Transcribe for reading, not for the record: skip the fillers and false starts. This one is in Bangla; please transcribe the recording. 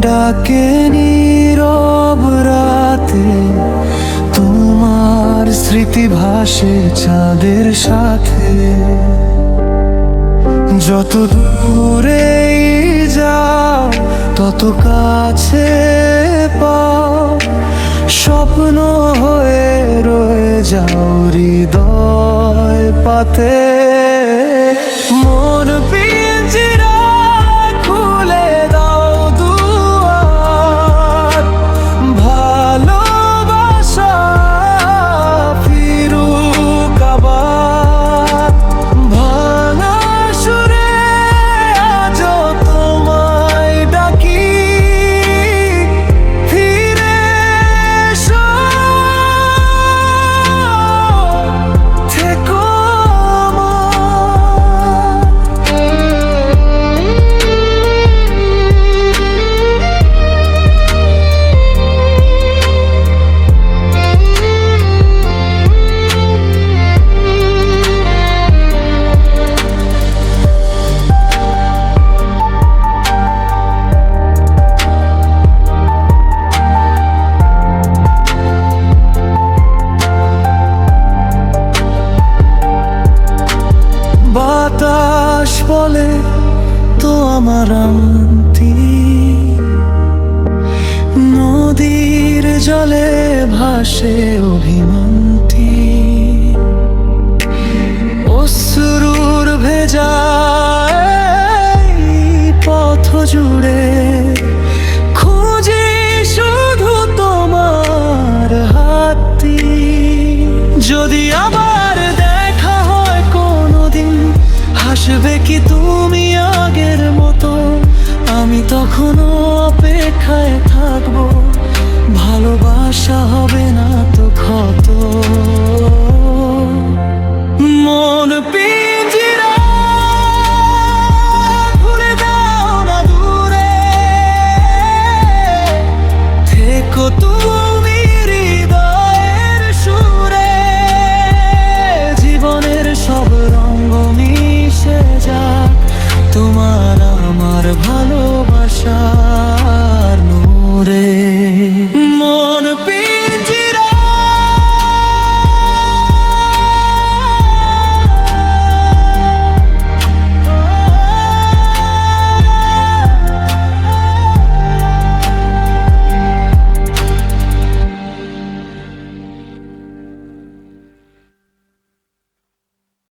ডাকে নীরব রাতে, তোমার স্মৃতি ভাসে চাঁদের সাথে। যত দূরেই যাও তত কাছে পাও, স্বপ্ন হয়ে রয়ে যাও হৃদয় পাতে। মন পিঞ্জিরা খুলে দাও দুয়ার, ভালোবাসা ফিরুক আবার। ভাঙা সুরে আজও তোমায় ডাকি, ফিরে এসো, থেকো বাতাস বলে তো আমার আন্তি, নদীর জলে ভাসে অভিমান্তি। অশ্রুর ভেজা এই পথ জুড়ে খুঁজি শুধু তোমার হাতটি। যদি আবার দেখা হয় কোনোদিন, হাসবে কি তুমি আগের মতো? আমি তখনও অপেক্ষায় থাকবো, ভালোবাসা হবে না তো ক্ষত।